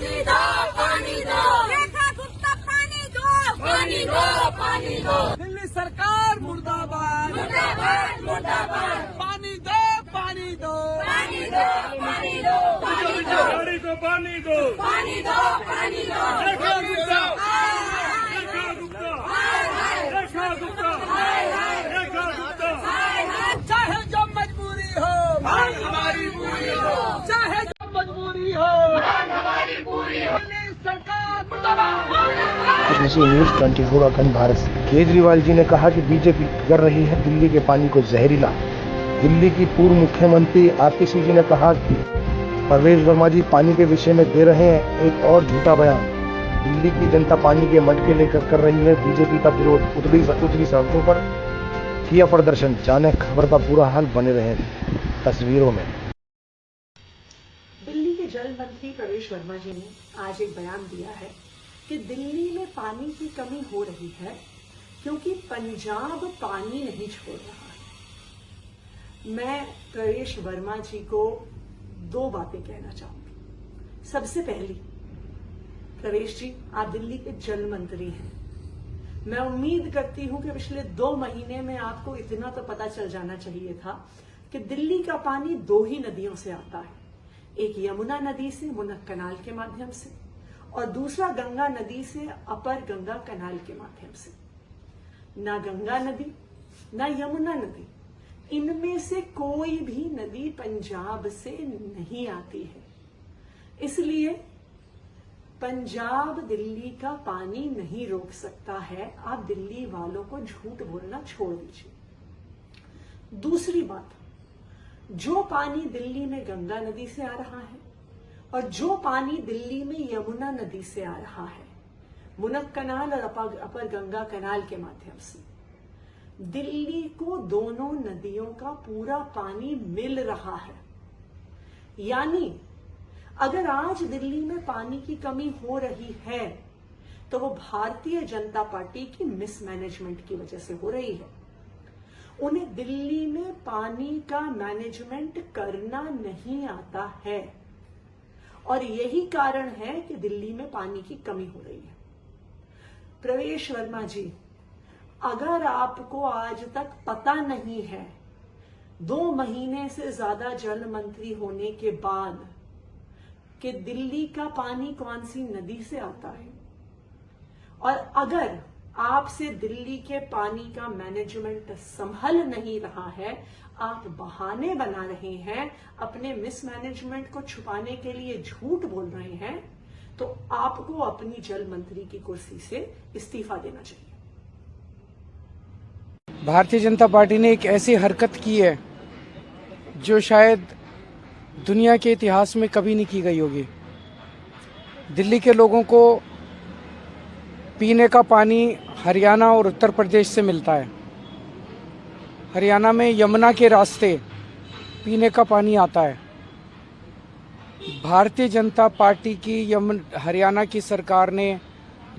पानी दो, पानी दो, रेखा गुप्ता पानी दो, पानी दो, पानी दो। दिल्ली सरकार मुर्दाबाद, मुर्दाबाद, मुर्दाबाद। पानी दो, पानी दो, पानी दो, पानी दो, पानी दो, पानी को पानी दो, पानी दो, पानी दो। रेखा गुप्ता, रेखा गुप्ता, रेखा गुप्ता, रेखा गुप्ता। चाहे जो मजबूरी हो मांग हमारी पूरी हो, चाहे जो मजबूरी हो, मांग हमारी पूरी हो। दिल्ली सरकार मुर्दाबाद। BBC न्यूज 24 अखंड भारत से। केजरीवाल जी ने कहा कि बीजेपी कर रही है दिल्ली के पानी को जहरीला। दिल्ली की पूर्व मुख्यमंत्री आतिशी जी ने कहा कि परवेश वर्मा जी पानी के विषय में दे रहे हैं एक और झूठा बयान। दिल्ली की जनता पानी के मटके लेकर कर रही है बीजेपी का विरोध। उतरी सड़कों पर किया प्रदर्शन। जाने खबर का पूरा हाल, बने रहे तस्वीरों में। दिल्ली के जल मंत्री प्रवेश वर्मा जी ने आज एक बयान दिया है कि दिल्ली में पानी की कमी हो रही है क्योंकि पंजाब पानी नहीं छोड़ रहा है। मैं प्रवेश वर्मा जी को दो बातें कहना चाहूंगी। सबसे पहली, प्रवेश जी, आप दिल्ली के जल मंत्री हैं। मैं उम्मीद करती हूं कि पिछले 2 महीने में आपको इतना तो पता चल जाना चाहिए था कि दिल्ली का पानी 2 ही नदियों से आता है। एक यमुना नदी से मुनक कनाल के माध्यम से और दूसरा गंगा नदी से अपर गंगा कनाल के माध्यम से। ना गंगा नदी ना यमुना नदी, इनमें से कोई भी नदी पंजाब से नहीं आती है। इसलिए पंजाब दिल्ली का पानी नहीं रोक सकता है। आप दिल्ली वालों को झूठ बोलना छोड़ दीजिए। दूसरी बात, जो पानी दिल्ली में गंगा नदी से आ रहा है और जो पानी दिल्ली में यमुना नदी से आ रहा है, मुनक कनाल और अपर गंगा कनाल के माध्यम से, दिल्ली को दोनों नदियों का पूरा पानी मिल रहा है। यानी अगर आज दिल्ली में पानी की कमी हो रही है तो वो भारतीय जनता पार्टी की मिसमैनेजमेंट की वजह से हो रही है। उन्हें दिल्ली में पानी का मैनेजमेंट करना नहीं आता है और यही कारण है कि दिल्ली में पानी की कमी हो रही है। प्रवेश वर्मा जी, अगर आपको आज तक पता नहीं है, 2 महीने से ज्यादा जल मंत्री होने के बाद, कि दिल्ली का पानी कौन सी नदी से आता है, और अगर आपसे दिल्ली के पानी का मैनेजमेंट संभल नहीं रहा है, आप बहाने बना रहे हैं, अपने मिसमैनेजमेंट को छुपाने के लिए झूठ बोल रहे हैं, तो आपको अपनी जल मंत्री की कुर्सी से इस्तीफा देना चाहिए। भारतीय जनता पार्टी ने एक ऐसी हरकत की है जो शायद दुनिया के इतिहास में कभी नहीं की गई होगी। दिल्ली के लोगों को पीने का पानी हरियाणा और उत्तर प्रदेश से मिलता है। हरियाणा में यमुना के रास्ते पीने का पानी आता है। भारतीय जनता पार्टी की हरियाणा की सरकार ने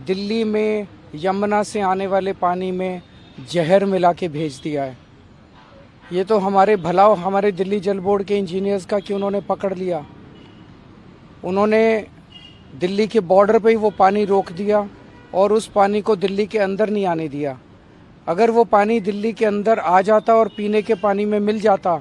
दिल्ली में यमुना से आने वाले पानी में जहर मिला के भेज दिया है। ये तो हमारे भला हमारे दिल्ली जल बोर्ड के इंजीनियर्स का कि उन्होंने पकड़ लिया। उन्होंने दिल्ली के बॉर्डर पे ही वो पानी रोक दिया और उस पानी को दिल्ली के अंदर नहीं आने दिया। अगर वो पानी दिल्ली के अंदर आ जाता और पीने के पानी में मिल जाता,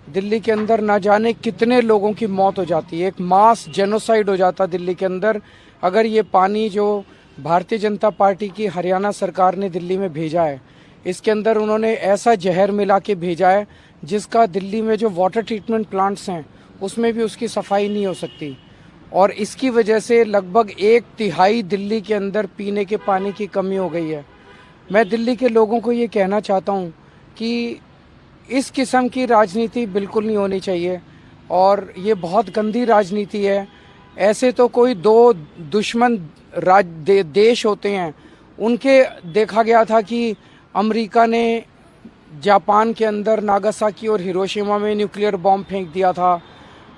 दिल्ली के अंदर ना जाने कितने लोगों की मौत हो जाती। एक मास जेनोसाइड हो जाता दिल्ली के अंदर अगर ये पानी जो भारतीय जनता पार्टी की हरियाणा सरकार ने दिल्ली में भेजा है, इसके अंदर उन्होंने ऐसा जहर मिला के भेजा है जिसका दिल्ली में जो वाटर ट्रीटमेंट प्लांट्स हैं उसमें भी उसकी सफाई नहीं हो सकती। और इसकी वजह से लगभग 1/3 दिल्ली के अंदर पीने के पानी की कमी हो गई है। मैं दिल्ली के लोगों को ये कहना चाहता हूँ कि इस किस्म की राजनीति बिल्कुल नहीं होनी चाहिए और ये बहुत गंदी राजनीति है। ऐसे तो कोई 2 दुश्मन देश होते हैं, उनके देखा गया था कि अमेरिका ने जापान के अंदर नागासाकी और हिरोशिमा में न्यूक्लियर बॉम्ब फेंक दिया था।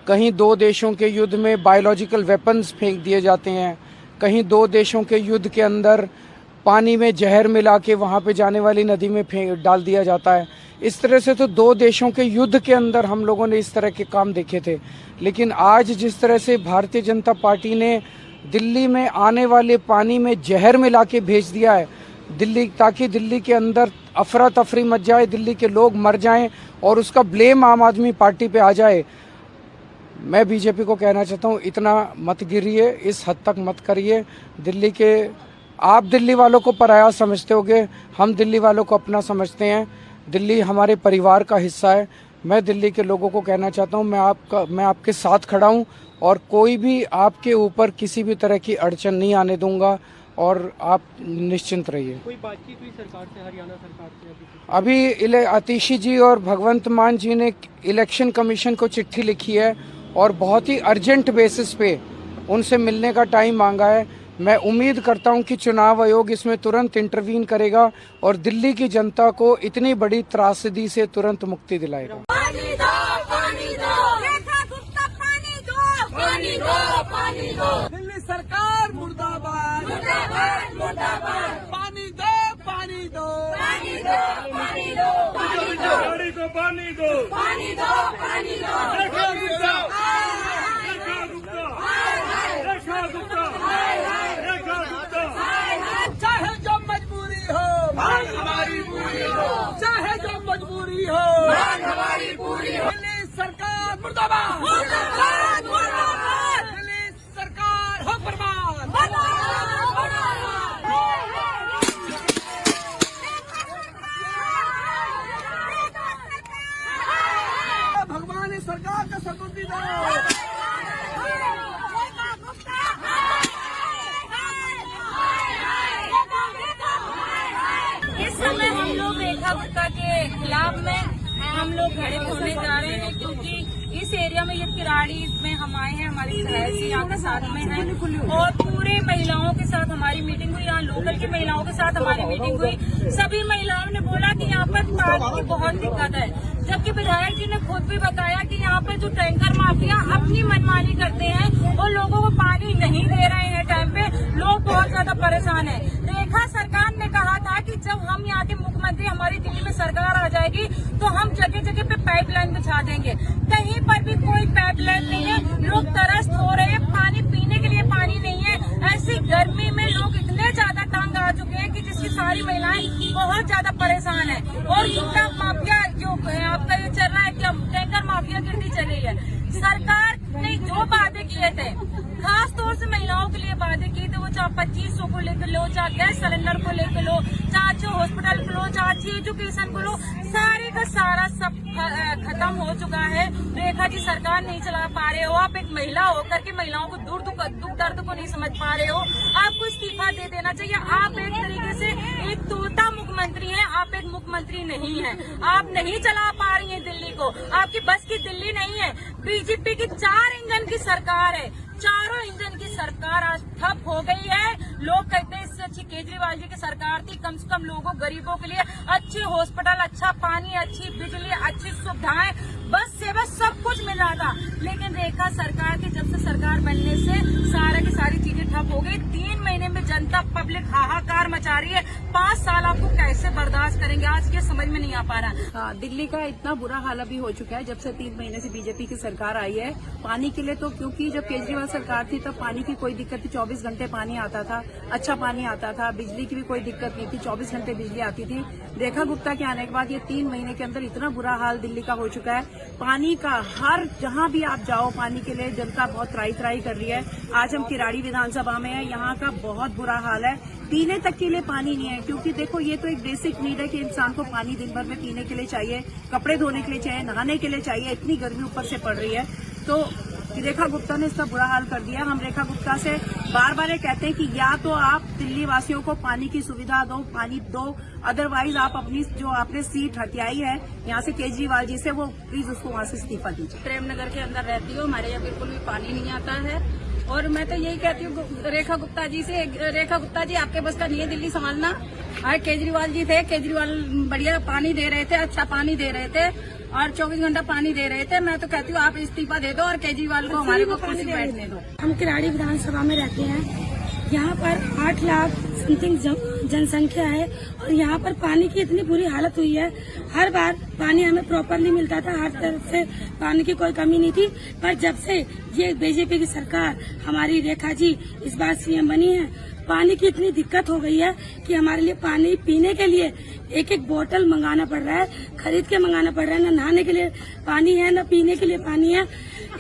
कहीं 2 देशों के युद्ध में बायोलॉजिकल वेपन्स फेंक दिए जाते हैं। कहीं 2 देशों के युद्ध के अंदर पानी में जहर मिला के वहाँ पे जाने वाली नदी में डाल दिया जाता है। इस तरह से तो 2 देशों के युद्ध के अंदर हम लोगों ने इस तरह के काम देखे थे। लेकिन आज जिस तरह से भारतीय जनता पार्टी ने दिल्ली में आने वाले पानी में जहर मिला के भेज दिया है दिल्ली, ताकि दिल्ली के अंदर अफरा तफरी मच जाए, दिल्ली के लोग मर जाएं और उसका ब्लेम आम आदमी पार्टी पे आ जाए। मैं बीजेपी को कहना चाहता हूँ, इतना मत गिरिए, इस हद तक मत करिए। दिल्ली के आप दिल्ली वालों को पराया समझते होगे, हम दिल्ली वालों को अपना समझते हैं। दिल्ली हमारे परिवार का हिस्सा है। मैं दिल्ली के लोगों को कहना चाहता हूँ, मैं आपके साथ खड़ा हूँ और कोई भी आपके ऊपर किसी भी तरह की अड़चन नहीं आने दूंगा और आप निश्चिंत रहिए। कोई बातचीत हुई सरकार से, हरियाणा सरकार से? अभी आतिशी जी और भगवंत मान जी ने इलेक्शन कमीशन को चिट्ठी लिखी है और बहुत ही अर्जेंट बेसिस पे उनसे मिलने का टाइम मांगा है। मैं उम्मीद करता हूं कि चुनाव आयोग इसमें तुरंत इंटरवीन करेगा और दिल्ली की जनता को इतनी बड़ी त्रासदी से तुरंत मुक्ति दिलाएगा। पानी दो, पानी दो, रेखा गुप्ता पानी दो, पानी दो, पानी दो। दिल्ली सरकार मुर्दाबाद, मुर्दाबाद, मुर्दाबाद। पानी दो, पानी दो, पानी दो, पानी दो, पानी दो, गाड़ी को पानी दो, पानी दो, पानी दो। रेखा गुप्ता, रेखा गुप्ता, रेखा गुप्ता, रेखा गुप्ता। चाहे जो मजबूरी हो, मांग हमारी पूरी हो, चाहे जो मजबूरी हो, मांग हमारी पूरी हो। दिल्ली सरकार मुर्दाबाद, मुर्दाबाद, मुर्दाबाद, दिल्ली सरकार हो बर्बाद। मुर्दाबाद, मुर्दाबाद। भगवान इस सरकार का सतुर्ती दो। इस समय हम लोग रेखा गुप्ता के खिलाफ में हम लोग खड़े होने जा रहे हैं, क्योंकि इस एरिया में ये किराड़ी में हम आए हैं, हमारी सहसी यहाँ के साथ में है और पूरे महिलाओं के साथ हमारी मीटिंग हुई। यहाँ लोकल की महिलाओं के साथ हमारी मीटिंग हुई। सभी महिलाओं ने बोला कि यहाँ पर पानी की बहुत दिक्कत है, जबकि विधायक जी ने खुद भी बताया कि यहाँ पर जो टैंकर माफिया अपनी मनमानी करते हैं और लोगों को पानी नहीं दे रहे हैं टाइम पे, लोग बहुत ज्यादा परेशान है। रेखा सरकार ने कहा था कि जब हम यहाँ के मुख्यमंत्री, हमारी दिल्ली में सरकार आ जाएगी तो हम जगह जगह पे पाइपलाइन बिछा देंगे। कहीं पर भी कोई पाइपलाइन नहीं है, लोग तरस हो रहे हैं, पानी पीने के लिए पानी नहीं है। ऐसी गर्मी में लोग इतने ज्यादा तंग आ चुके हैं कि जिसकी सारी महिलाएं बहुत ज्यादा परेशान है। और युवा माफिया जो आपका ये चल रहा है कि टैंकर माफिया गिरती चली है। सरकार ने जो वादे किए थे, खास तौर से महिलाओं के लिए वादे किए थे, वो चाहे 2500 को लेकर लो, चाहे गैस सिलेंडर को लेकर लो, चाहे अच्छे हॉस्पिटल को लो, चाहे अच्छी एजुकेशन को लो, सारे का सारा सब खत्म हो चुका है। रेखा जी सरकार नहीं चला पा रहे हो, आप एक महिला होकर के महिलाओं को दुख दर्द को नहीं समझ पा रहे हो, आपको इस्तीफा दे देना चाहिए। आप एक तरीके से एक तोता मुख्यमंत्री हैं, आप एक मुख्यमंत्री नहीं हैं। आप नहीं चला पा रही हैं दिल्ली को, आपकी बस की दिल्ली नहीं है। बीजेपी की 4 इंजन की सरकार है, चारों इंजन की सरकार आज ठप हो गई है। लोग कहते हैं इससे अच्छी केजरीवाल जी की सरकार थी, कम से कम लोगों गरीबों के लिए अच्छे हॉस्पिटल, अच्छा पानी, अच्छी बिजली, अच्छी सुविधाएं, बस सेवा सब कुछ मिल रहा था। लेकिन रेखा सरकार की जब से सरकार बनने से सारा की सारी चीजें ठप हो गई। 3 महीने में जनता पब्लिक हाहाकार मचा रही है। 5 साल आपको कैसे बर्दाश्त करेंगे, आज ये समझ में नहीं आ पा रहा। दिल्ली का इतना बुरा हाल अभी हो चुका है जब से 3 महीने से बीजेपी की सरकार आई है। पानी के लिए तो, क्योंकि जब केजरीवाल सरकार थी तब पानी की कोई दिक्कत थी, 24 घंटे पानी आता था, अच्छा पानी आता था, बिजली की भी कोई दिक्कत नहीं थी, 24 घंटे बिजली आती थी। रेखा गुप्ता के आने के बाद ये 3 महीने के अंदर इतना बुरा हाल दिल्ली का हो चुका है। पानी का हर जहां भी आप जाओ, पानी के लिए जनता बहुत त्राही कर रही है। आज हम किराड़ी विधानसभा में है, यहाँ का बहुत बुरा हाल है। पीने तक के लिए पानी नहीं है, क्योंकि देखो ये तो एक बेसिक नीड है कि इंसान को पानी दिन भर में पीने के लिए चाहिए, कपड़े धोने के लिए चाहिए, नहाने के लिए चाहिए। इतनी गर्मी ऊपर से पड़ रही है, तो रेखा गुप्ता ने इसका बुरा हाल कर दिया। हम रेखा गुप्ता से बार बार ये कहते हैं कि या तो आप दिल्ली वासियों को पानी की सुविधा दो, पानी दो, अदरवाइज आप अपनी जो आपने सीट हटियाई है यहाँ से केजरीवाल जी से, वो प्लीज उसको वहाँ से इस्तीफा दीजिए। प्रेमनगर के अंदर रहती हूँ, हमारे यहाँ बिल्कुल भी पानी नहीं आता है और मैं तो यही कहती हूँ रेखा गुप्ता जी से, रेखा गुप्ता जी आपके बस का नहीं है दिल्ली संभालना। केजरीवाल जी थे, केजरीवाल बढ़िया पानी दे रहे थे, अच्छा पानी दे रहे थे और 24 घंटा पानी दे रहे थे। मैं तो कहती हूँ आप इस्तीफा दे दो और केजरीवाल को हमारे को कुर्सी बैठने दो। हम किराड़ी विधानसभा में रहते हैं, यहाँ पर 8 लाख समथिंग जनसंख्या है और यहाँ पर पानी की इतनी बुरी हालत हुई है। हर बार पानी हमें प्रॉपरली मिलता था, हर तरफ से पानी की कोई कमी नहीं थी। पर जब से ये बीजेपी की सरकार हमारी रेखा जी इस बार सीएम बनी है, पानी की इतनी दिक्कत हो गई है कि हमारे लिए पानी पीने के लिए एक एक बोतल मंगाना पड़ रहा है, खरीद के मंगाना पड़ रहा है। न नहाने के लिए पानी है, न पीने के लिए पानी है।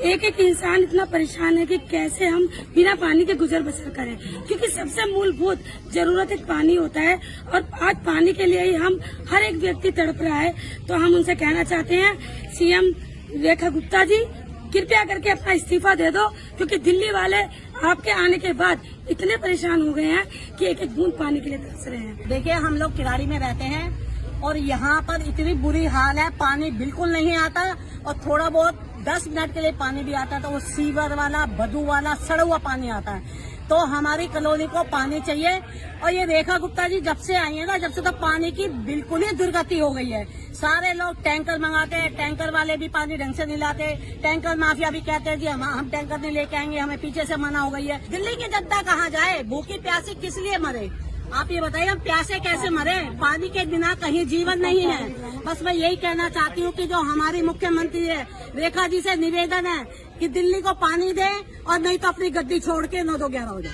एक एक इंसान इतना परेशान है कि कैसे हम बिना पानी के गुजर बसर करें, क्योंकि सबसे मूलभूत जरूरत एक पानी होता है और आज पानी के लिए ही हम हर एक व्यक्ति तड़प रहा है। तो हम उनसे कहना चाहते हैं, सीएम रेखा गुप्ता जी कृपया करके अपना इस्तीफा दे दो, क्योंकि दिल्ली वाले आपके आने के बाद इतने परेशान हो गए हैं कि एक एक बूंद पानी के लिए तरस रहे हैं। देखिए, हम लोग किराड़ी में रहते हैं और यहाँ पर इतनी बुरी हाल है, पानी बिल्कुल नहीं आता और थोड़ा बहुत 10 मिनट के लिए पानी भी आता है तो वो सीवर वाला, बदबू वाला, सड़ा हुआ पानी आता है। तो हमारी कॉलोनी को पानी चाहिए। और ये रेखा गुप्ता जी जब से आई है ना, जब से तो पानी की बिल्कुल ही दुर्गति हो गई है। सारे लोग टैंकर मंगाते हैं, टैंकर वाले भी पानी ढंग से नहीं लाते, टैंकर माफिया भी कहते हैं जी हम टैंकर नहीं लेके आएंगे, हमें पीछे से मना हो गई है। दिल्ली की जनता कहाँ जाए, भूखी प्यासी किस लिए मरे? आप ये बताइए, हम प्यासे कैसे मरे? पानी के बिना कहीं जीवन नहीं है। बस मैं यही कहना चाहती हूँ कि जो हमारी मुख्यमंत्री है रेखा जी से निवेदन है कि दिल्ली को पानी दे और नहीं तो अपनी गद्दी छोड़ के 9-2-11 हो जाए।